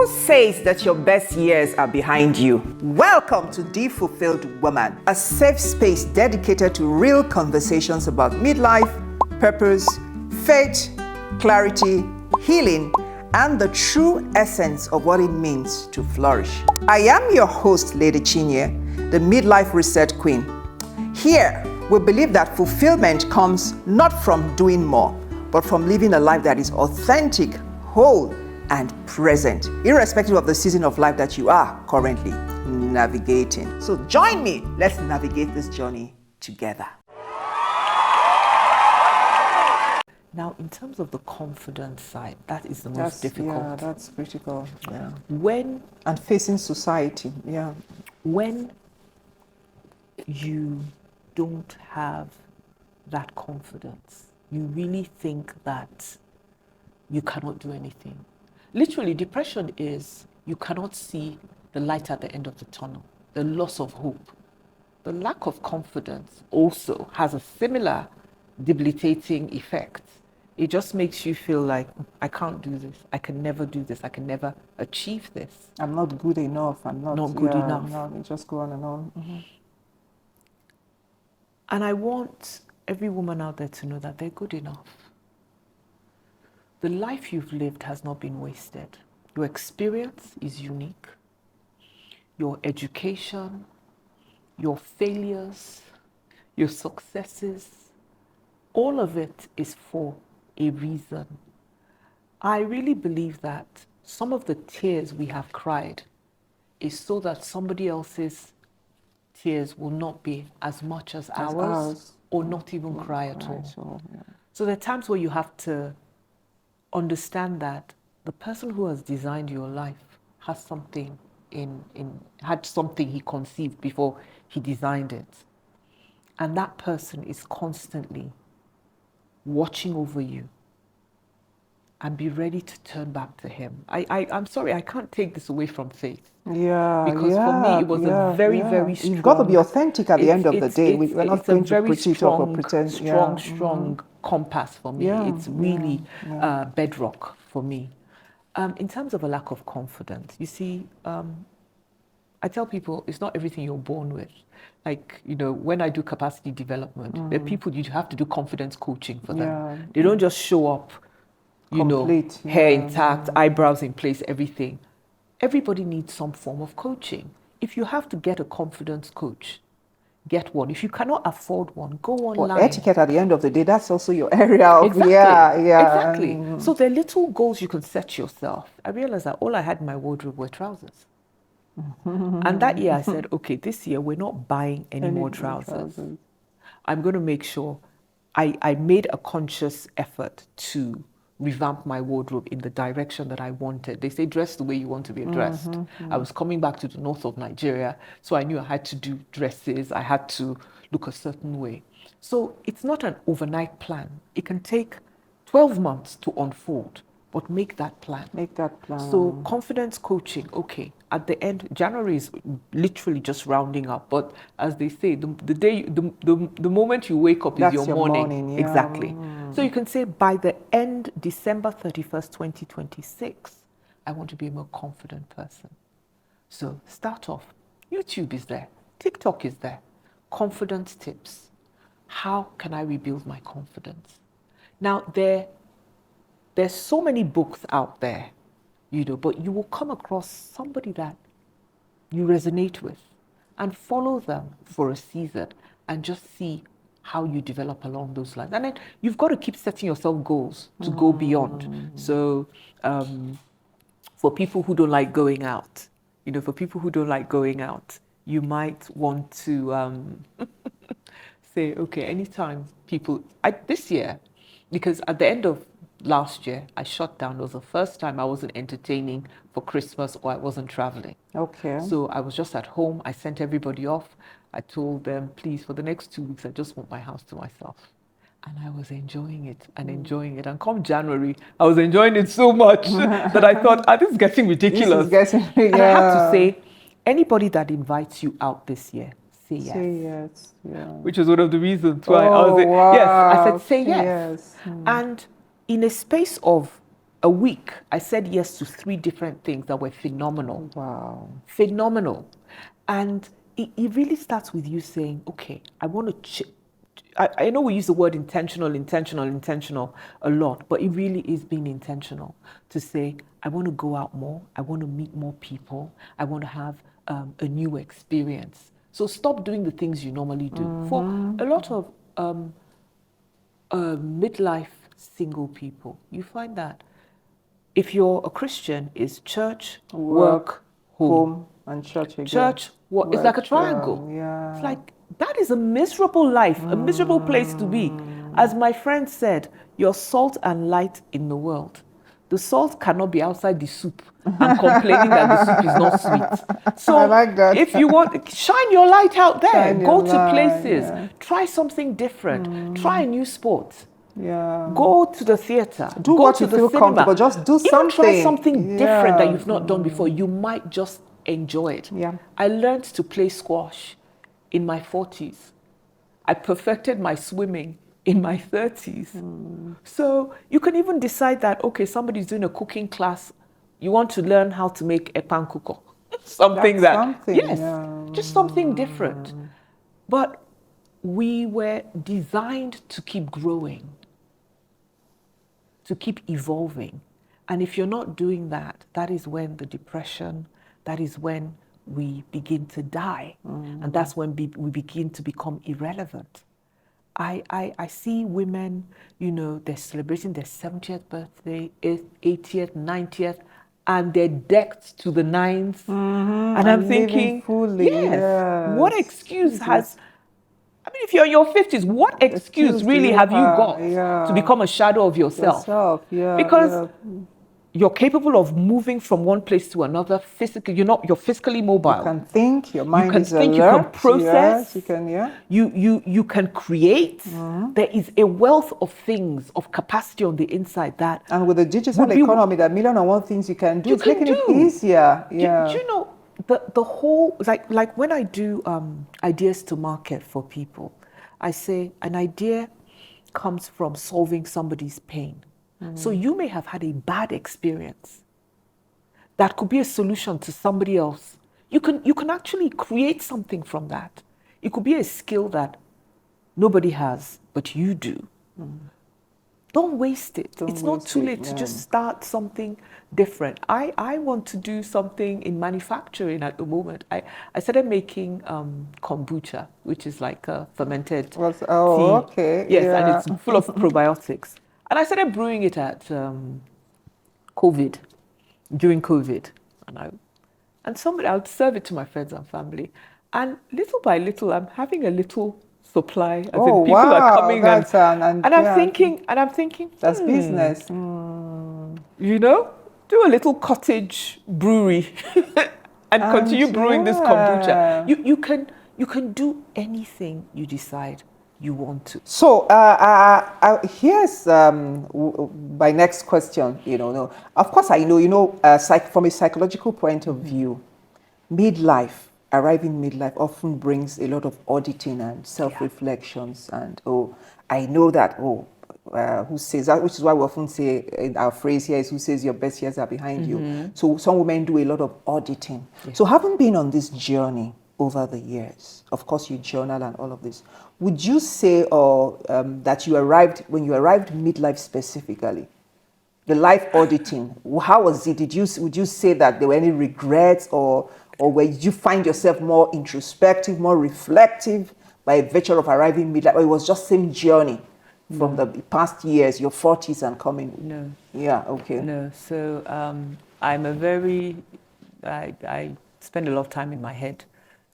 Who says that your best years are behind you? Welcome to The Fulfilled Woman, a safe space dedicated to real conversations about midlife, purpose, faith, clarity, healing, and the true essence of what it means to flourish. I am your host, Lady Chinye, the Midlife Reset Queen. Here, we believe that fulfillment comes not from doing more, but from living a life that is authentic, whole, and present, irrespective of the season of life that you are currently navigating. So join me, let's navigate this journey together. Now, in terms of the confidence side, that is the most difficult. Yeah, that's critical. Yeah. And facing society, yeah. When you don't have that confidence, you really think that you cannot do anything. Literally, depression is you cannot see the light at the end of the tunnel, the loss of hope. The lack of confidence also has a similar debilitating effect. It just makes you feel like, I can't do this, I can never do this, I can never achieve this. I'm not good enough, I'm not good enough. No, they just go on and on. Mm-hmm. And I want every woman out there to know that they're good enough. The life you've lived has not been wasted. Your experience is unique. Your education, your failures, your successes, all of it is for a reason. I really believe that some of the tears we have cried is so that somebody else's tears will not be as much as ours, or not even cry at all. Yeah. So there are times where you have to understand that the person who has designed your life has something had something he conceived before he designed it. And that person is constantly watching over you, and be ready to turn back to him. I'm sorry, I can't take this away from faith. Yeah, because for me it was a very strong. You've got to be authentic at the end of the day. We're not going to preach it up or pretend. Strong compass for me. Yeah, it's really bedrock for me. In terms of a lack of confidence, you see, I tell people it's not everything you're born with. Like, when I do capacity development, there are people you have to do confidence coaching for them. Yeah. They don't just show up, complete, hair intact, eyebrows in place, everything. Everybody needs some form of coaching. If you have to get a confidence coach, get one. If you cannot afford one, go online. Or etiquette at the end of the day, that's also your area of, exactly. Exactly. Mm. So there are little goals you can set yourself. I realized that all I had in my wardrobe were trousers. And that year I said, okay, this year we're not buying any more trousers. I'm going to make sure I made a conscious effort to revamp my wardrobe in the direction that I wanted. They say dress the way you want to be dressed. I was coming back to the north of Nigeria, so I knew I had to do dresses. I had to look a certain way. So it's not an overnight plan. It can take 12 months to unfold, but make that plan. Make that plan. So confidence coaching, okay. At the end, January is literally just rounding up. But as they say, the moment you wake up is your morning. Yeah. Exactly. So you can say by the end, December 31st, 2026, I want to be a more confident person. So start off. YouTube is there. TikTok is there. Confidence tips. How can I rebuild my confidence? Now, there's so many books out there, but you will come across somebody that you resonate with and follow them for a season and just see how you develop along those lines. And then you've got to keep setting yourself goals to go beyond. So for people who don't like going out, you might want to say, okay, anytime this year, because at the end of last year, I shut down. It was the first time I wasn't entertaining for Christmas or I wasn't traveling. Okay. So I was just at home. I sent everybody off. I told them, please, for the next 2 weeks, I just want my house to myself. And I was enjoying it and enjoying it. And come January, I was enjoying it so much that I thought, this is getting ridiculous. And I have to say, anybody that invites you out this year, say yes. Say yes, yeah. Which is one of the reasons why I said say yes. And in a space of a week, I said yes to 3 different things that were phenomenal. Wow. Phenomenal. And it really starts with you saying, okay, I want to, I know we use the word intentional a lot, but it really is being intentional to say, I want to go out more, I want to meet more people, I want to have a new experience. So stop doing the things you normally do. For a lot of midlife single people, you find that if you're a Christian, it's church, work, home. And church again. Church, what? It's like a triangle. Yeah. It's like, that is a miserable life, a miserable place to be. As my friend said, you're salt and light in the world. The salt cannot be outside the soup and complaining that the soup is not sweet. So I like that. if you want, shine your light out there. Shine Go your to light, places. yeah. Try something different. Try a new sport. Yeah. Go to the theater. Do go what to you the feel cinema. comfortable. Just do Even something. try something different that Yeah. you've not done before. You might just enjoy it. Yeah. I learned to play squash in my 40s. I perfected my swimming in my 30s. So you can even decide that, okay, somebody's doing a cooking class. You want to learn how to make a pankuko. Something That's that, something, yes, yeah. just something different. But we were designed to keep growing, to keep evolving. And if you're not doing that, that is when the depression, that is when we begin to die. And that's when we begin to become irrelevant. I see women, you know, they're celebrating their 70th birthday, 80th, 90th, and they're decked to the nines. And I'm living thinking, fully, yes, what yes. excuse has, I mean, if you're in your 50s, what excuse do really you have you have? got Yeah. to become a shadow of yourself? Yeah. Because you're capable of moving from one place to another physically. You're physically mobile. You can think, your mind you can is think, alert. you can process. Yes, you can, yeah. You can create. There is a wealth of things, of capacity on the inside that. And with the digital economy, there are 1,000,001 things you can do. You It's can making do. it easier. Yeah. Do you know the whole, like when I do ideas to market for people, I say an idea comes from solving somebody's pain. So you may have had a bad experience that could be a solution to somebody else. You can actually create something from that. It could be a skill that nobody has, but you do. Don't waste it. It's not too late to just start something different. I want to do something in manufacturing at the moment. I started making kombucha, which is like a fermented tea. Okay. Yes, yeah. and it's full of probiotics. And I started brewing it at COVID, during COVID. And somebody, I would serve it to my friends and family. And little by little, I'm having a little supply. As in people are coming and I'm thinking, that's business. You know, do a little cottage brewery and continue brewing this kombucha. You can do anything you decide you want to. So here's my next question. Of course, I know, from a psychological point of view, arriving midlife often brings a lot of auditing and self-reflections. And I know that, who says that, which is why we often say in our phrase here is, who says your best years are behind you. So some women do a lot of auditing. So having been on this journey over the years, of course you journal and all of this, would you say that when you arrived midlife specifically, the life auditing, how was it? Would you say that there were any regrets, or did you find yourself more introspective, more reflective by virtue of arriving midlife, or it was just same journey from the past years, your 40s and coming? No. Yeah, okay. No, so I spend a lot of time in my head.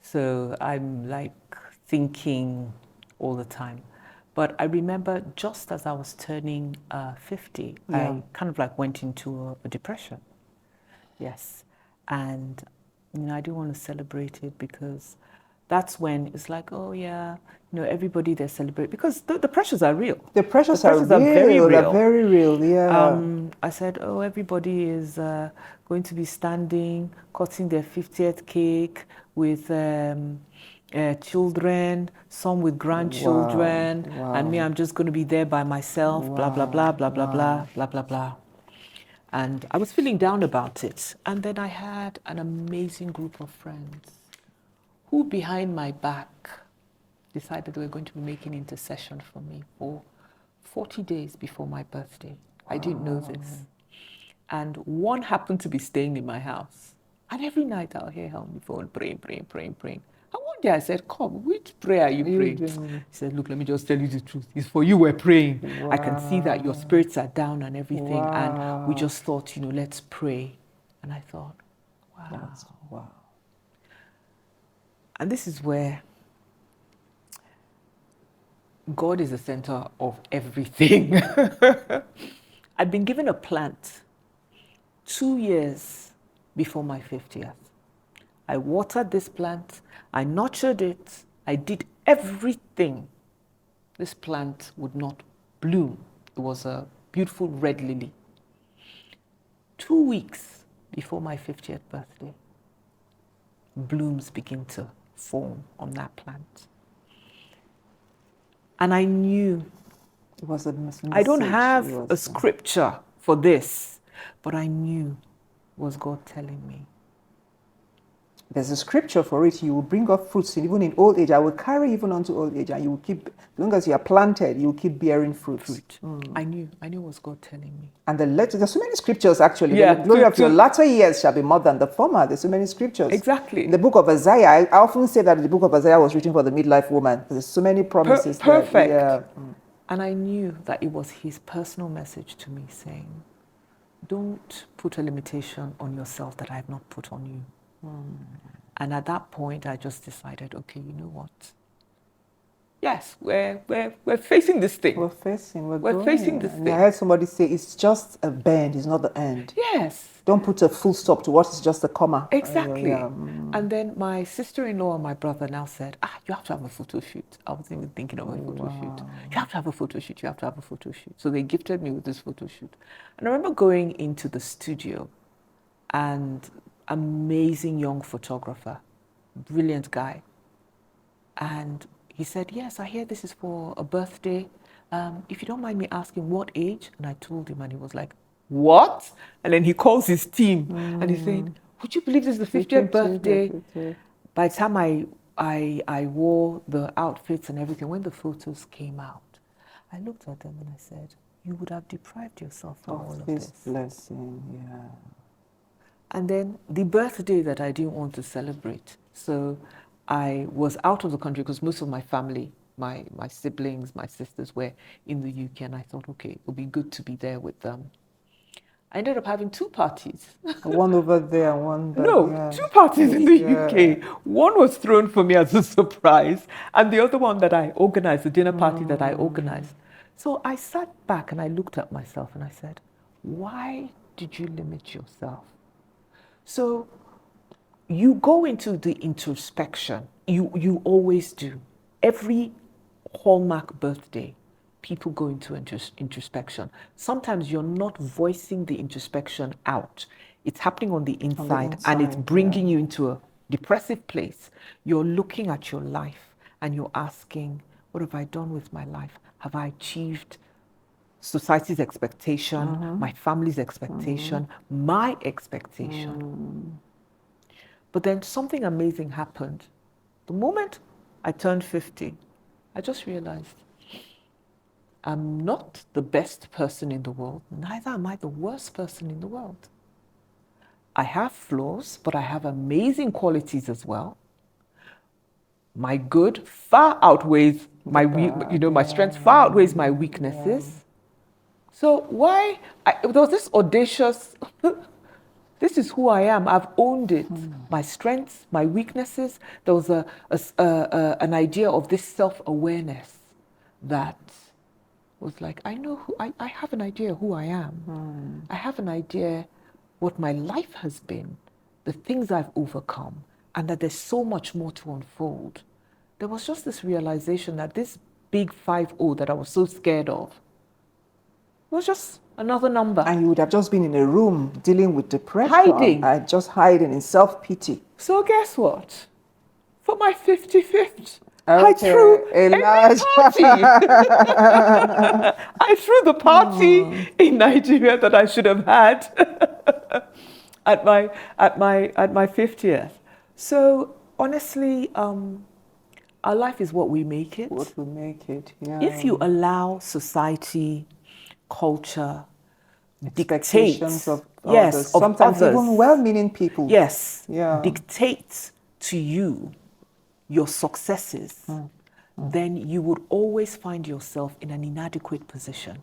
So I'm like thinking all the time. But I remember just as I was turning 50, I kind of like went into a depression. Yes. And I didn't want to celebrate it because that's when it's like, oh yeah, everybody they're celebrating, because the pressures are real. The pressures are very real. They're very real, yeah. I said, oh, everybody is going to be standing, cutting their 50th cake with children, some with grandchildren, and me, I'm just going to be there by myself, blah, blah, blah, blah, blah, blah, blah, blah, blah. And I was feeling down about it. And then I had an amazing group of friends who, behind my back, decided they were going to be making intercession for me for 40 days before my birthday. I didn't know this. And one happened to be staying in my house. And every night I'll hear her on the phone praying. And one day I said, come, which prayer are you praying? He said, look, let me just tell you the truth. It's for you we're praying. Wow. I can see that your spirits are down and everything. Wow. And we just thought, let's pray. And I thought, wow. Wow. And this is where God is the center of everything. I'd been given a plant 2 years before my 50th. I watered this plant, I nurtured it, I did everything. This plant would not bloom. It was a beautiful red lily. 2 weeks before my 50th birthday, blooms begin to form on that plant. And I knew, It was a message. I don't have a scripture for this, but I knew was God telling me. There's a scripture for it. You will bring up fruits even in old age. I will carry even unto old age, and you will keep, as long as you are planted, you will keep bearing fruits. I knew it was God telling me. And there's so many scriptures actually. Yeah, The glory of your latter years shall be more than the former. There's so many scriptures. Exactly. In the book of Isaiah, I often say that the book of Isaiah was written for the midlife woman. There's so many promises. Perfect. Yeah. And I knew that it was his personal message to me saying, don't put a limitation on yourself that I have not put on you. And at that point, I just decided, okay, you know what? Yes, we're facing this thing. We're facing this thing. I heard somebody say it's just a bend, it's not the end. Yes. Don't put a full stop to what is just a comma. Exactly. And then my sister-in-law and my brother now said, you have to have a photo shoot. I wasn't even thinking of a photo shoot. You have to have a photo shoot. You have to have a photo shoot. So they gifted me with this photo shoot. And I remember going into the studio, and amazing young photographer, brilliant guy. And he said, yes, I hear this is for a birthday. If you don't mind me asking, what age? And I told him, and he was like, what? And then he calls his team and he's saying, would you believe this is the 50th birthday? By the time I wore the outfits and everything, when the photos came out, I looked at them and I said, you would have deprived yourself from all of this. Blessing, yeah. And then the birthday that I didn't want to celebrate. So I was out of the country because most of my family, my siblings, my sisters were in the UK, and I thought, okay, it would be good to be there with them. I ended up having 2 parties. One over there and one there. No, yeah. 2 parties in the UK. One was thrown for me as a surprise, and the other one that I organized, the dinner party that I organized. So I sat back and I looked at myself and I said, why did you limit yourself? So you go into the introspection. You always do. Every Hallmark birthday, people go into introspection. Sometimes you're not voicing the introspection out. It's happening on the inside, and it's bringing you into a depressive place. You're looking at your life and you're asking, what have I done with my life? Have I achieved society's expectation, my family's expectation, my expectation? But then something amazing happened. The moment I turned 50, I just realized I'm not the best person in the world, neither am I the worst person in the world. I have flaws, but I have amazing qualities as well. My good far outweighs my strengths far outweighs my weaknesses. So there was this audacious, this is who I am. I've owned it. My strengths, my weaknesses. There was an idea of this self-awareness that was like, I have an idea who I am. I have an idea what my life has been, the things I've overcome, and that there's so much more to unfold. There was just this realization that this big 5-0 that I was so scared of was just another number. And you would have just been in a room dealing with depression. Hiding. Just hiding in self-pity. So guess what? For my 55th I threw a a large party. I threw the party in Nigeria that I should have had at my 50th. So honestly, our life is what we make it. What will make it? Yeah. If you allow society, culture, Expectations dictates, of yes, others, of sometimes others, even well-meaning people. yes, Yeah. dictates to you your successes, then you would always find yourself in an inadequate position.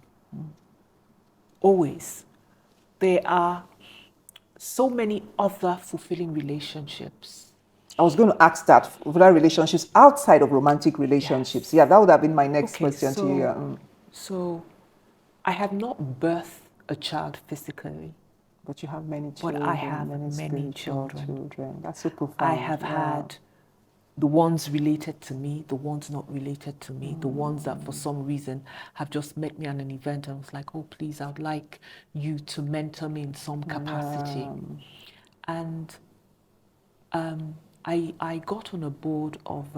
Always. There are so many other fulfilling relationships. I was going to ask that for that relationships outside of romantic relationships. Yes. Yeah, that would have been my next Okay, question to you. Yeah. So I have not birthed a child physically, But you have many but children, I have many spiritual children. That's so profound. I have had the ones related to me, the ones not related to me, the ones that for some reason have just met me at an event and was like, oh, please, I would like you to mentor me in some capacity. And I got on a board of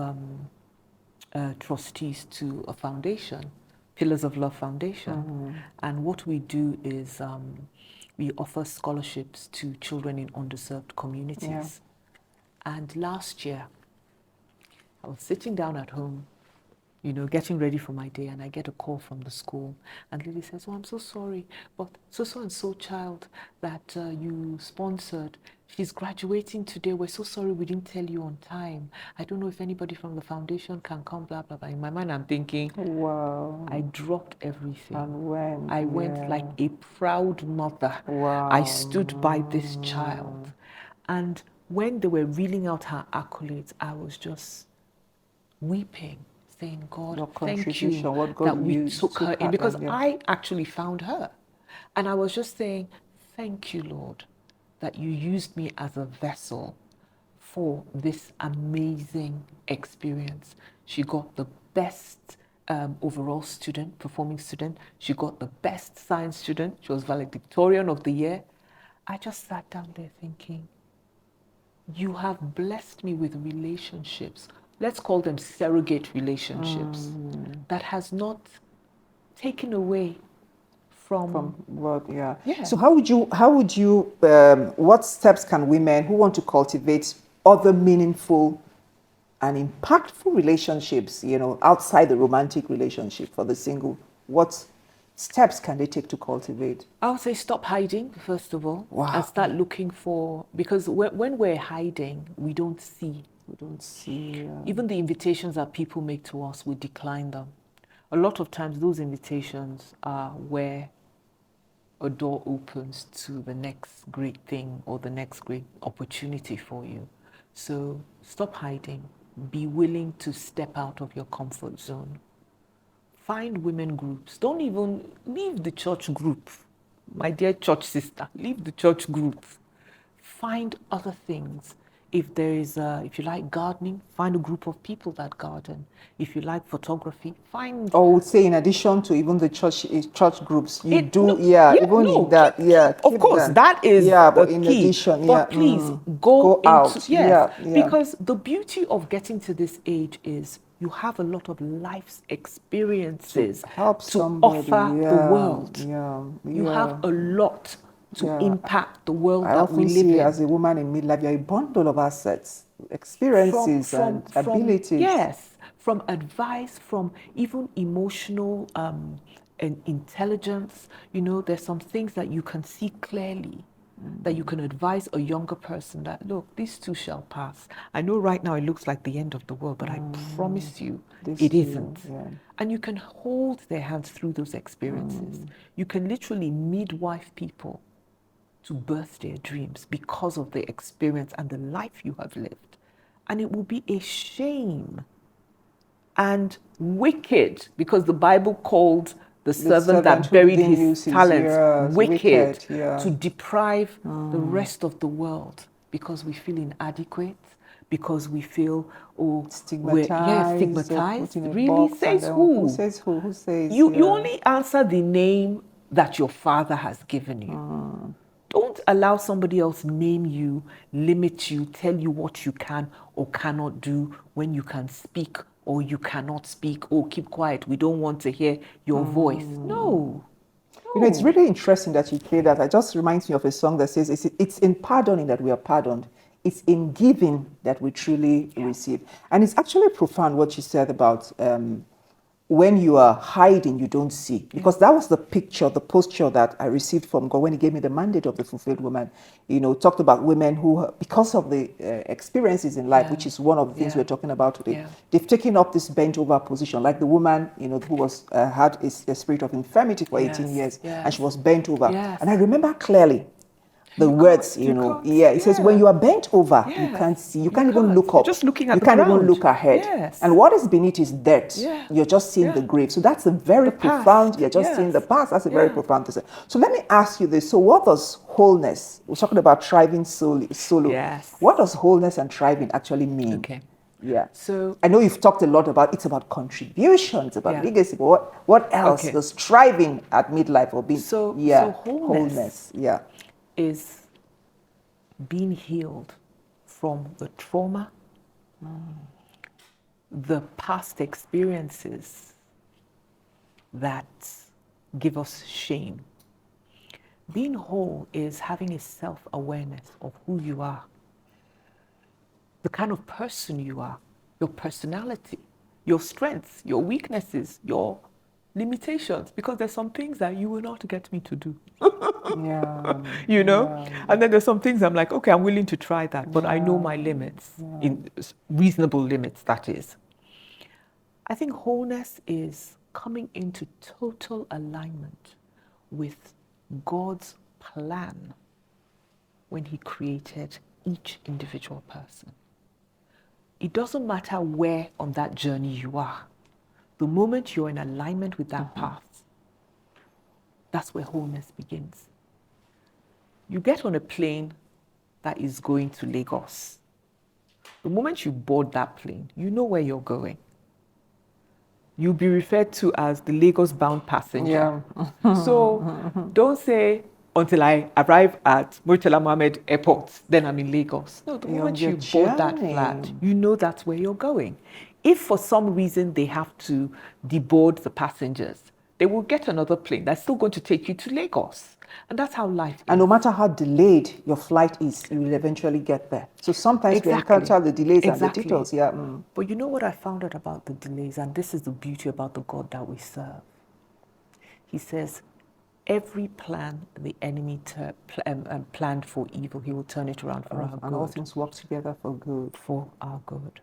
trustees to a foundation, Pillars of Love Foundation. And what we do is we offer scholarships to children in underserved communities. And last year, I was sitting down at home, you know, getting ready for my day, and I get a call from the school. And Lily says, oh, I'm so sorry, but so-and-so child that you sponsored, she's graduating today. We're so sorry we didn't tell you on time. I don't know if anybody from the foundation can come, blah, blah, blah. In my mind, I'm thinking, wow. I dropped everything. And I went like a proud mother. Wow. I stood by this child. And when they were reeling out her accolades, I was just weeping, saying, God, thank you that we took her in, because I actually found her. And I was just saying, thank you, Lord, that you used me as a vessel for this amazing experience. She got the best overall student, performing student. She got the best science student. She was valedictorian of the year. I just sat down there thinking, you have blessed me with relationships, let's call them surrogate relationships, that has not taken away from what? Yeah. So how would you what steps can women who want to cultivate other meaningful and impactful relationships, you know, outside the romantic relationship for the single, what steps can they take to cultivate? I would say stop hiding, first of all, Wow. and start looking for, because when we're hiding, we don't see. We don't see. Even the invitations that people make to us, we decline them. A lot of times those invitations are where a door opens to the next great thing or the next great opportunity for you. So stop hiding. Be willing to step out of your comfort zone. Find women groups. Don't even leave the church group. My dear church sister, leave the church group. Find other things. If there is, if you like gardening, find a group of people that garden. If you like photography, find. Or would say, in addition to even the church groups, you Of course, them. that is but in key. addition, but please go out. into, yes, because the beauty of getting to this age is you have a lot of life's experiences to help to somebody, offer the world. You Yeah. have a lot to impact the world I that we often live see in. As a woman in midlife, you're a bundle of assets, experiences, and abilities. Yes, from advice, from even emotional and intelligence. You know, there's some things that you can see clearly, that you can advise a younger person that, look, these too shall pass. I know right now it looks like the end of the world, but I promise you it isn't. And you can hold their hands through those experiences. You can literally midwife people to birth their dreams because of the experience and the life you have lived. And it will be a shame and wicked, because the Bible called the servant that buried his talents wicked, to deprive the rest of the world because we feel inadequate, because we feel stigmatized. Really? Says who? Who says who? Who says you only answer the name that your father has given you. Don't allow somebody else name you, limit you, tell you what you can or cannot do when you can speak or you cannot speak, oh, keep quiet, we don't want to hear your voice. No. You know, it's really interesting that you play that. It just reminds me of a song that says, it's in pardoning that we are pardoned. It's in giving that we truly receive. And it's actually profound what you said about when you are hiding, you don't see. Because that was the picture, the posture that I received from God when He gave me the mandate of the fulfilled woman. You know, talked about women who, because of the experiences in life, which is one of the things we're talking about today, they've taken up this bent over position. Like the woman, you know, who was had a spirit of infirmity for 18 years, and she was bent over. And I remember clearly the words, it says when you are bent over, you can't see, you can't even look up. You're just looking at you the can't ground. even look ahead. And what is beneath is dirt. You're just seeing the grave. So that's a very profound, you're just seeing the past. That's a very profound thing. So let me ask you this. So what does wholeness, we're talking about thriving solo. What does wholeness and thriving actually mean? Okay. Yeah. So I know you've talked a lot about it's about contributions, about legacy, but what else does thriving at midlife or being? So wholeness is being healed from the trauma, the past experiences that give us shame. Being whole is having a self-awareness of who you are, the kind of person you are, your personality, your strengths, your weaknesses, your limitations, because there's some things that you will not get me to do. You know? And then there's some things I'm like, okay, I'm willing to try that, but I know my limits, in reasonable limits, that is. I think wholeness is coming into total alignment with God's plan when He created each individual person. It doesn't matter where on that journey you are. The moment you're in alignment with that path, that's where wholeness begins. You get on a plane that is going to Lagos. The moment you board that plane, you know where you're going. You'll be referred to as the Lagos-bound passenger. So don't say, until I arrive at Murtala Mohammed Airport, then I'm in Lagos. No, the moment you board that flight, you know that's where you're going. If for some reason they have to deboard the passengers, they will get another plane that's still going to take you to Lagos. And that's how life is. And no matter how delayed your flight is, you will eventually get there. So sometimes we encounter the delays and the details. But you know what I found out about the delays, and this is the beauty about the God that we serve. He says, every plan the enemy planned for evil, He will turn it around for our good. And all things work together for good. For our good.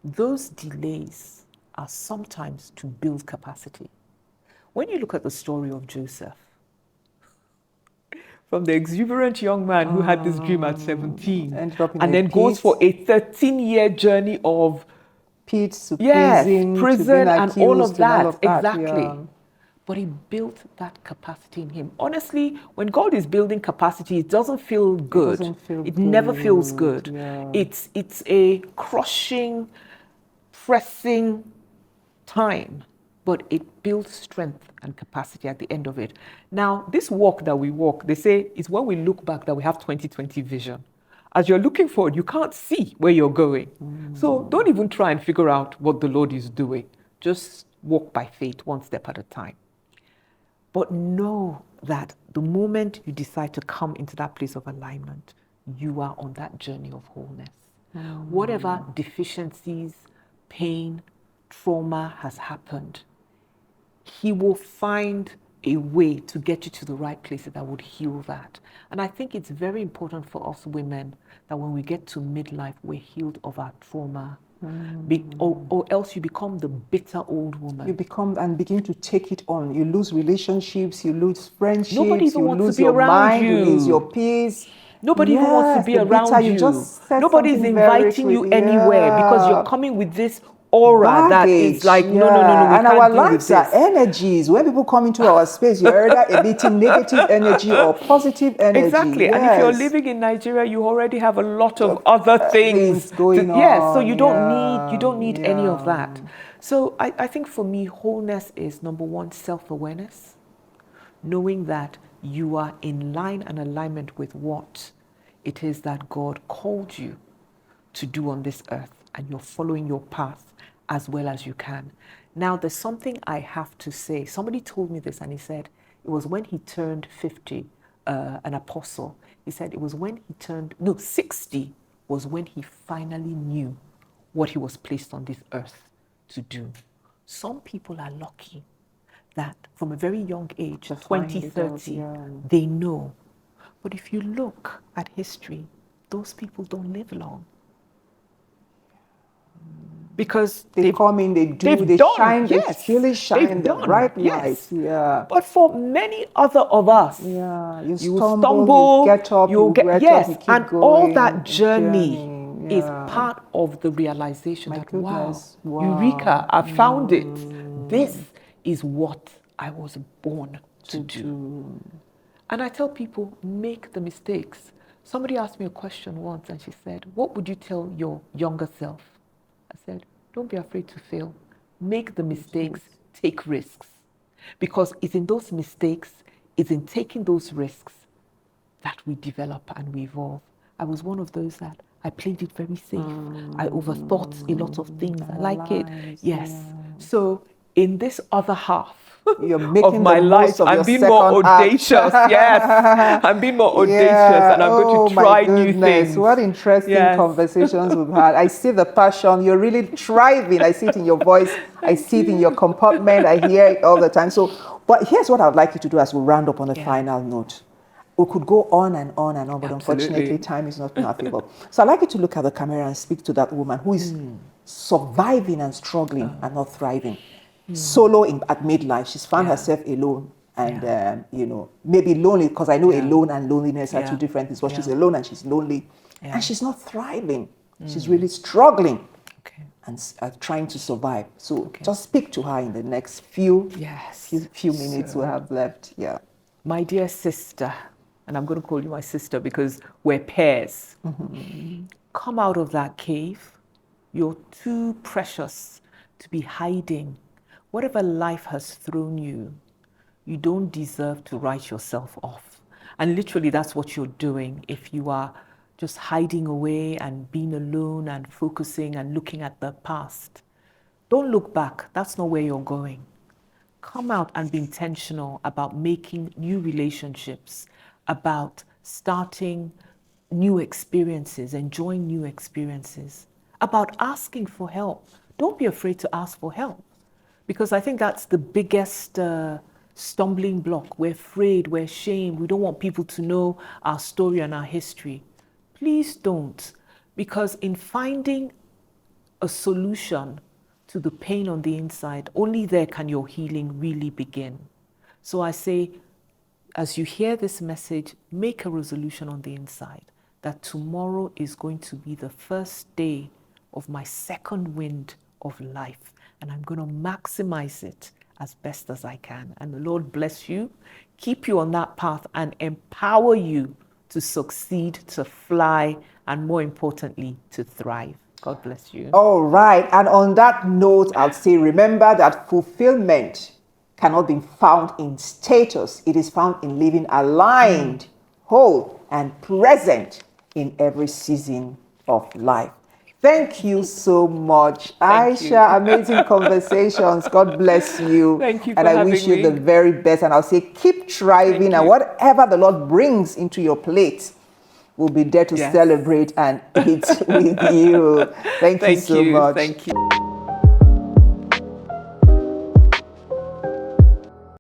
Those delays are sometimes to build capacity. When you look at the story of Joseph, from the exuberant young man who had this dream at 17, and then goes for a 13-year journey of pits to prison and all of that. Exactly. But He built that capacity in him. Honestly, when God is building capacity, it doesn't feel good. It never feels good. It's a crushing, pressing time, but it builds strength and capacity at the end of it. Now, this walk that we walk, they say, is when we look back that we have 20/20 vision. As you're looking forward, you can't see where you're going. So don't even try and figure out what the Lord is doing. Just walk by faith, one step at a time. But know that the moment you decide to come into that place of alignment, you are on that journey of wholeness. Whatever deficiencies, pain, trauma has happened, He will find a way to get you to the right places that would heal that. And I think it's very important for us women that when we get to midlife, we're healed of our trauma. Or else you become the bitter old woman. You become and begin to take it on. You lose relationships, you lose friendships, Nobody even you wants lose to be your around mind, you. you lose your peace. Nobody even wants to be around you. Nobody's inviting you anywhere because you're coming with this aura baggage, that is like, no, we and can't our deal with lives are this. energies. When people come into our space, you're either emitting negative energy or positive energy. Exactly. And if you're living in Nigeria, you already have a lot of other things going on. Yes, so you don't need any of that. So I think for me, wholeness is number one, self-awareness, knowing that you are in line and alignment with what it is that God called you to do on this earth, and you're following your path as well as you can. Now, there's something I have to say. Somebody told me this, and he said it was when he turned 50, an apostle. He said it was when he turned, 60 was when he finally knew what he was placed on this earth to do. Some people are lucky that from a very young age, 20, 30, they know. But if you look at history, those people don't live long. Because they come in, they do, they shine, they really shine the bright lights. Yeah. But for many other of us, you stumble, you get up, you get up, you keep and going, all that journey is part of the realization that, wow, Eureka, I found it. This is what I was born to do. And I tell people, make the mistakes. Somebody asked me a question once, and she said, what would you tell your younger self? I said, don't be afraid to fail. Make the mistakes, take risks. Because it's in those mistakes, it's in taking those risks that we develop and we evolve. I was one of those that I played it very safe. I overthought a lot of things. I like it. Yes. Yeah. So in this other half, you're making of my life, I'm being more audacious. Yes, I'm being more audacious, and I'm going to try new things. What interesting conversations we've had. I see the passion. You're really thriving. I see it in your voice. I see it in your comportment. I hear it all the time. So, but here's what I would like you to do as we round up on a final note. We could go on and on and on, but unfortunately, time is not in our favor. So I'd like you to look at the camera and speak to that woman who is surviving and struggling and not thriving. Solo at midlife, she's found herself alone and maybe lonely, because I know alone and loneliness are two different things. But she's alone and she's lonely and she's not thriving. She's really struggling and trying to survive. So just speak to her in the next few minutes we have left. Yeah, my dear sister, and I'm going to call you my sister because we're pairs. Come out of that cave. You're too precious to be hiding. Whatever life has thrown you, you don't deserve to write yourself off. And literally that's what you're doing if you are just hiding away and being alone and focusing and looking at the past. Don't look back. That's not where you're going. Come out and be intentional about making new relationships, about starting new experiences, enjoying new experiences, about asking for help. Don't be afraid to ask for help. Because I think that's the biggest stumbling block. We're afraid, we're ashamed, we don't want people to know our story and our history. Please don't, because in finding a solution to the pain on the inside, only there can your healing really begin. So I say, as you hear this message, make a resolution on the inside that tomorrow is going to be the first day of my second wind of life. And I'm going to maximize it as best as I can. And the Lord bless you, keep you on that path, and empower you to succeed, to fly, and more importantly, to thrive. God bless you. All right. And on that note, I'll say, remember that fulfillment cannot be found in status. It is found in living aligned, whole, and present in every season of life. Thank you so much, Aisha. Amazing conversations. God bless you. Thank you for and I wish you the very best. And I'll say, keep thriving, and whatever the Lord brings into your plate, we'll be there to celebrate and eat with you. Thank you so much. Thank you.